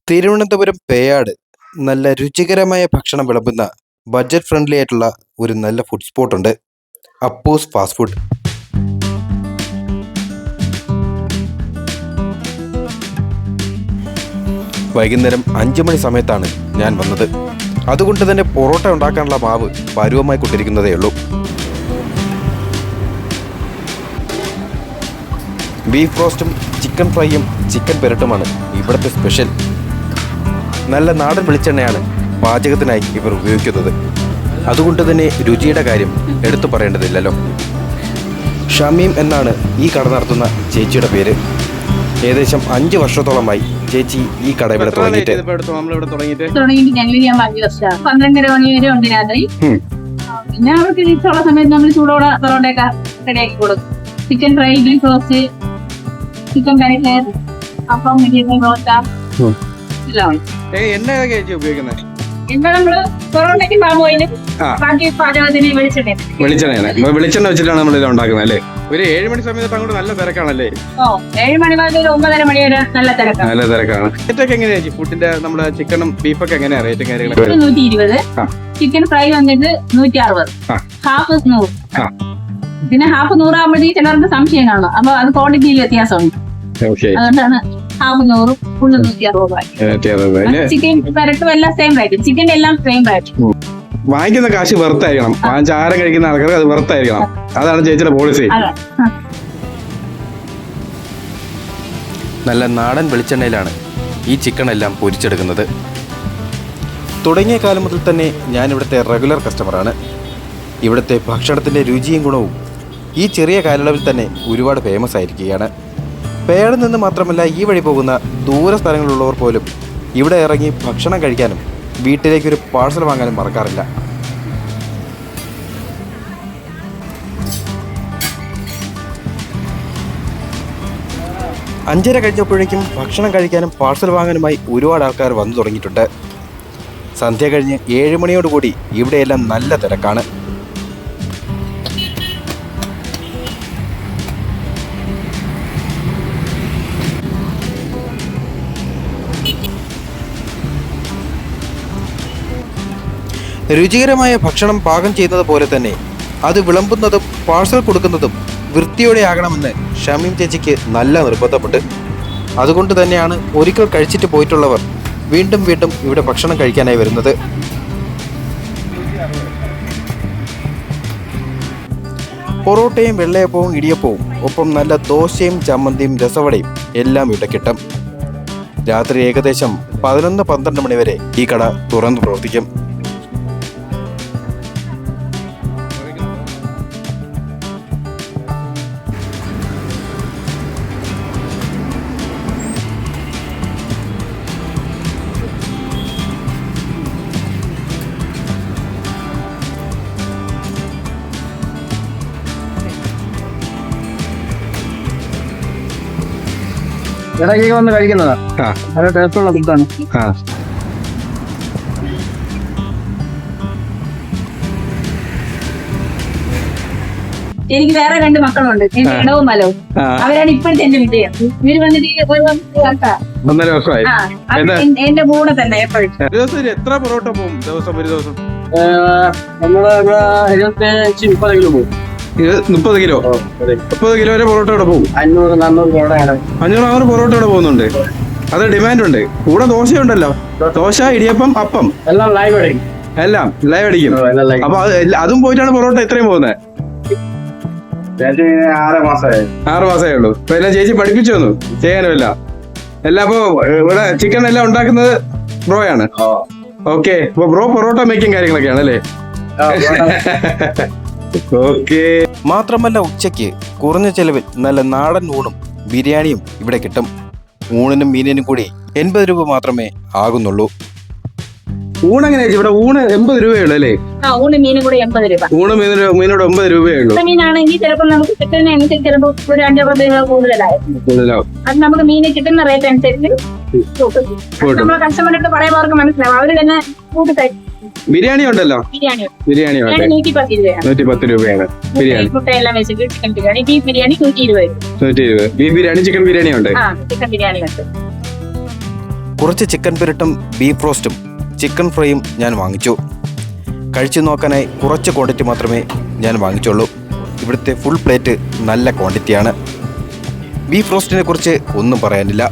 തിരുവനന്തപുരം പേയാട് നല്ല രുചികരമായ ഭക്ഷണം വിളമ്പുന്ന ബഡ്ജറ്റ് ഫ്രണ്ട്ലി ആയിട്ടുള്ള ഒരു നല്ല ഫുഡ് സ്പോട്ട് ഉണ്ട്. Appu's fast food. വൈകുന്നേരം 5 മണി സമയത്താണ് ഞാൻ വന്നത്. അതുകൊണ്ട് തന്നെ പൊറോട്ട ഉണ്ടാക്കാനുള്ള മാവ് പരുവമായി കൊണ്ടിരിക്കുന്നതേ ഉള്ളൂ. ബീഫ് റോസ്റ്റും ചിക്കൻ ഫ്രൈയും ചിക്കൻ പെരട്ടുമാണ് ഇവിടുത്തെ സ്പെഷ്യൽ. നല്ല നാടൻ വെളിച്ചെണ്ണയാണ് പാചകത്തിനായി ഇവർ ഉപയോഗിക്കുന്നത്. അതുകൊണ്ട് തന്നെ രുചിയുടെ കാര്യം എടുത്തു പറയേണ്ടതില്ലല്ലോ. ഷമീം എന്നാണ് ഈ കട നടത്തുന്ന ചേച്ചിയുടെ പേര്. ഏകദേശം 5 വർഷത്തോളമായി ചേച്ചി ഈ കട ഇവിടെ തുടങ്ങിയിട്ട്. പിന്നെ അവർക്ക് ഇഷ്ടമുള്ള സമയത്ത് നമ്മൾ ചൂടോടെ പൊറോട്ടയൊക്കെ റെഡിയാക്കി കൊടുക്കും. Chicken fry, beef roast, chicken curry, appam, parotta എല്ലാം ഉപയോഗിക്കുന്നത്. എന്താ നമ്മള് പൊറോട്ടയ്ക്ക് പാമ്പ് ഓയിലും ബാക്കി പാചകത്തിന് വെളിച്ചെണ്ണ വെച്ചിട്ടാണ് നമ്മൾ ഇത് ഉണ്ടാക്കുന്നത് അല്ലേ? ഒരു 7 മണി സമയത്ത് അങ്ങോട്ട് നല്ല തിരക്കാണല്ലേ? 7 മണി മുതൽ 9:30 മണി വരെ നല്ല തിരക്കാണ്. നല്ല തിരക്കാണ്. റേറ്റൊക്കെ എങ്ങനെയാ ഫുഡിന്റെ? നമ്മുടെ ചിക്കനും ബീഫൊക്കെ എങ്ങനെയാ റേറ്റും കാര്യങ്ങളൊക്കെ? 120, ചിക്കൻ ഫ്രൈ വന്നിട്ട് 160, ഹാഫ് 100. പിന്നെ ഹാഫ് 100 ആകുമ്പോഴത്തേക്ക് ചിലർക്ക് സംശയം കാണും. അപ്പൊ അത് ക്വാണ്ടിറ്റിയിൽ വ്യത്യാസമുണ്ട്. അതുകൊണ്ടാണ് ഹാഫ് 100, ഫുള്ള് 160. ചിക്കൻ പെരട്ടും എല്ലാം സെയിം റേറ്റ്. ചിക്കൻ്റെ എല്ലാം സെയിം റേറ്റ്. വാങ്ങിക്കുന്ന കാശ് വെറുത്തായിരിക്കണം. ആഹാരം കഴിക്കുന്ന ആൾക്കാർക്ക് അത് വെറുത്തായിരിക്കണം. അതാണ് ചേച്ചിയുടെ പോളിസി. നല്ല നാടൻ വെളിച്ചെണ്ണയിലാണ് ഈ ചിക്കൻ എല്ലാം പൊരിച്ചെടുക്കുന്നത്. തുടങ്ങിയ കാലം മുതൽ തന്നെ ഞാൻ ഇവിടുത്തെ റെഗുലർ കസ്റ്റമറാണ്. ഇവിടുത്തെ ഭക്ഷണത്തിൻ്റെ രുചിയും ഗുണവും ഈ ചെറിയ കാലയളവിൽ തന്നെ ഒരുപാട് ഫേമസ് ആയിരിക്കുകയാണ്. പേയാടിൽ നിന്ന് മാത്രമല്ല, ഈ വഴി പോകുന്ന ദൂര സ്ഥലങ്ങളിലുള്ളവർ പോലും ഇവിടെ ഇറങ്ങി ഭക്ഷണം കഴിക്കാനും വീട്ടിലേക്കൊരു പാഴ്സൽ വാങ്ങാനും മറക്കാറില്ല. അഞ്ചര കഴിഞ്ഞപ്പോഴേക്കും ഭക്ഷണം കഴിക്കാനും പാഴ്സൽ വാങ്ങാനുമായി ഒരുപാട് ആൾക്കാർ വന്നു തുടങ്ങിയിട്ടുണ്ട്. സന്ധ്യ കഴിഞ്ഞ് 7 മണിയോടുകൂടി ഇവിടെയെല്ലാം നല്ല തിരക്കാണ്. രുചികരമായ ഭക്ഷണം പാകം ചെയ്യുന്നത് പോലെ തന്നെ അത് വിളമ്പുന്നതും പാഴ്സൽ കൊടുക്കുന്നതും വൃത്തിയോടെ ആകണമെന്ന് ഷമീം ചേച്ചിക്ക് നല്ല നിർബന്ധമുണ്ട്. അതുകൊണ്ട് തന്നെയാണ് ഒരിക്കൽ കഴിച്ചിട്ട് പോയിട്ടുള്ളവർ വീണ്ടും വീണ്ടും ഇവിടെ ഭക്ഷണം കഴിക്കാനായി വരുന്നത്. പൊറോട്ടയും വെള്ളയപ്പവും ഇടിയപ്പവും ഒപ്പം നല്ല ദോശയും ചമ്മന്തിയും രസവടയും എല്ലാം ഇവിടെ കിട്ടും. രാത്രി ഏകദേശം 11-12 മണി വരെ ഈ കട തുറന്നു പ്രവർത്തിക്കും. ഇടയ്ക്ക് വന്ന് കഴിക്കുന്നതാ. നല്ല ടേസ്റ്റുള്ള ഫുഡാണ്. എനിക്ക് വേറെ 2 മക്കളുണ്ട്. ഇടവും മലവും. അവരാണ് ഇപ്പോഴത്തെ എന്റെ വിജയം. ഇവര് വന്നിട്ട് 1.5 വർഷമായി എന്റെ കൂടെ തന്നെ എപ്പോഴും. എത്ര പൊറോട്ട പോകും ദിവസം? ഒരു ദിവസം നമ്മള് 25-30 കിലോ പോകും. 30 കിലോ 30 കിലോ വരെ പൊറോട്ട ഇവിടെ പോകും. 500-600 പൊറോട്ട ഇവിടെ പോകുന്നുണ്ട്. അത് ഡിമാൻഡ് ഉണ്ട്. കൂടെ ദോശയുണ്ടല്ലോ. ദോശ, ഇടിയപ്പം, അപ്പം എല്ലാം ലൈവ് അടിക്കും. എല്ലാം ലൈവ് അടിക്കും. അപ്പൊ അതും പോയിട്ടാണ് പൊറോട്ട ഇത്രയും പോകുന്നത്. 6 മാസമേ ഉള്ളൂ. അപ്പൊ എല്ലാം ചേച്ചി പഠിപ്പിച്ചു തന്നു ചെയ്യാനുമല്ല. എല്ലാം അപ്പൊ ഇവിടെ ചിക്കൻ എല്ലാം ഉണ്ടാക്കുന്നത് ബ്രോയാണ്. ഓക്കെ. അപ്പൊ ബ്രോ പൊറോട്ട മേക്കിംഗ് കാര്യങ്ങളൊക്കെയാണ് അല്ലേ? ഓക്കെ. മാത്രമല്ല, ഉച്ചയ്ക്ക് കുറഞ്ഞ ചെലവിൽ നല്ല നാടൻ ഊണും ബിരിയാണിയും ഇവിടെ കിട്ടും. ഊണിനും മീനിനും കൂടി 80 രൂപ മാത്രമേ ആകുന്നുള്ളൂ. ഊണെങ്ങനെയാ ഇവിടെ? ഊണ് 80 രൂപയുള്ളൂ അല്ലേ? ഊണ് മീനും കൂടെ 80 രൂപ. ഊണ് മീനോട് 80 രൂപയുള്ളൂ. മീനാണെങ്കിൽ ചിലപ്പോൾ നമുക്ക് കിട്ടുന്ന അനുസരിച്ച് ചിലപ്പോൾ ഒരു 5-10 രൂപ കൂടുതലായിരിക്കും. അത് നമുക്ക് മീന് കിട്ടുന്ന റേറ്റ് അനുസരിച്ച് നമ്മളെ കസ്റ്റമറിട്ട് പറയുമ്പോൾ അവർക്ക് മനസ്സിലാവും. അവര് തന്നെ കൂട്ടി തരും. ബിരിയാണി ഉണ്ടല്ലോ. ബിരിയാണി 110 രൂപയാണ് ബിരിയാണി. മുട്ടയെല്ലാം വെച്ചിട്ട് chicken biryani, beef biryani 120. Beef biryani, chicken biryani ഉണ്ട്. ചിക്കൻ ബിരിയാണി ഉണ്ട്. കുറച്ച് ചിക്കൻ പുരട്ടും ബീഫ് റോസ്റ്റും ചിക്കൻ ഫ്രൈയും ഞാൻ വാങ്ങിച്ചു. കഴിച്ചു നോക്കാനായി കുറച്ച് ക്വാണ്ടിറ്റി മാത്രമേ ഞാൻ വാങ്ങിച്ചുള്ളൂ. ഇവിടുത്തെ ഫുൾ പ്ലേറ്റ് നല്ല ക്വാണ്ടിറ്റിയാണ്. ബീഫ് റോസ്റ്റിനെ കുറിച്ച് ഒന്നും പറയാനില്ല.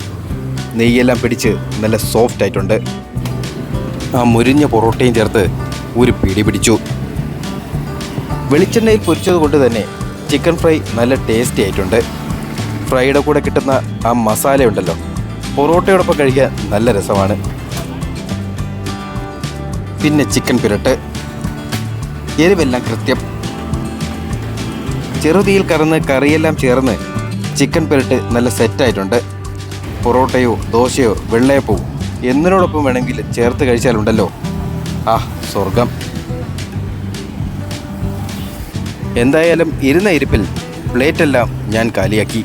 നെയ്യെല്ലാം പിടിച്ച് നല്ല സോഫ്റ്റ് ആയിട്ടുണ്ട്. ആ മുരിഞ്ഞ പൊറോട്ടയും ചേർത്ത് ഒരു പിടി പിടിച്ചു. വെളിച്ചെണ്ണയിൽ പൊരിച്ചത് കൊണ്ട് തന്നെ ചിക്കൻ ഫ്രൈ നല്ല ടേസ്റ്റി ആയിട്ടുണ്ട്. ഫ്രൈയുടെ കൂടെ കിട്ടുന്ന ആ മസാലയുണ്ടല്ലോ, പൊറോട്ടയോടൊപ്പം കഴിക്കാൻ നല്ല രസമാണ്. പിന്നെ ചിക്കൻ പുരട്ട്, എരിവെല്ലാം കൃത്യം. ചെറുതീയിൽ കറന്ന് കറിയെല്ലാം ചേർന്ന് ചിക്കൻ പുരട്ട് നല്ല സെറ്റായിട്ടുണ്ട്. പൊറോട്ടയോ ദോശയോ വെള്ളയപ്പവും എന്നതിനോടൊപ്പം വേണമെങ്കിൽ ചേർത്ത് കഴിച്ചാലുണ്ടല്ലോ, ആ സ്വർഗം. എന്തായാലും ഇരുന്ന ഇരിപ്പിൽ പ്ലേറ്റെല്ലാം ഞാൻ കാലിയാക്കി.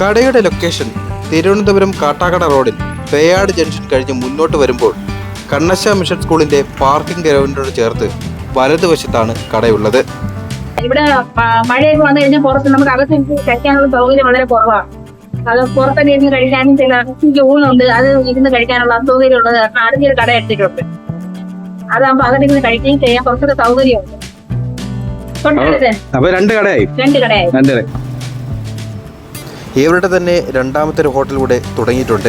കടയുടെ ലൊക്കേഷൻ തിരുവനന്തപുരം കാട്ടാക്കട റോഡിൽ പേയാട് ജംഗ്ഷൻ കഴിഞ്ഞ് മുന്നോട്ട് വരുമ്പോൾ കണ്ണശ മിഷൻ സ്കൂളിന്റെ പാർക്കിംഗ് ഗ്രൗണ്ടിനോട് ചേർത്ത് വലതുവശത്താണ് കടയുള്ളത്. ഇവിടെ മഴയൊക്കെ വന്നു കഴിഞ്ഞാൽ പുറത്ത് നമുക്ക് അകത്ത് കഴിക്കാനുള്ള സൗകര്യം വളരെ കുറവാണ്. അത് പുറത്തൊക്കെ ഇരുന്ന് കഴിക്കാനും ചില ഊണുണ്ട്, അത് ഇരുന്ന് കഴിക്കാനുള്ള അസൗകര്യം ഉള്ളത് കാരണം അടുത്തൊരു കട എടുത്തിട്ടുണ്ട്. അതാകുമ്പോ അകത്തിരുന്ന് കഴിക്കുകയും ചെയ്യാൻ കുറച്ചൊരു സൗകര്യമുണ്ട്. അപ്പൊ രണ്ട് കടയായി. ഇവരുടെ തന്നെ രണ്ടാമത്തെ ഒരു ഹോട്ടൽ കൂടെ തുടങ്ങിയിട്ടുണ്ട്.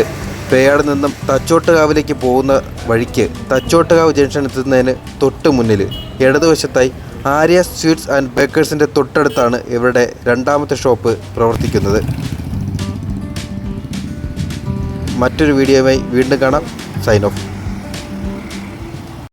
പേയാട് നിന്നും തച്ചോട്ടുകാവിലേക്ക് പോകുന്ന വഴിക്ക് തച്ചോട്ടുകാവ് ജംഗ്ഷൻ എത്തുന്നതിന് തൊട്ട് മുന്നിൽ ഇടതുവശത്തായി ആര്യ സ്വീറ്റ്സ് ആൻഡ് ബേക്കേഴ്സിൻ്റെ തൊട്ടടുത്താണ് ഇവരുടെ രണ്ടാമത്തെ ഷോപ്പ് പ്രവർത്തിക്കുന്നത്. മറ്റൊരു വീഡിയോയുമായി വീണ്ടും കാണാം. Sign of.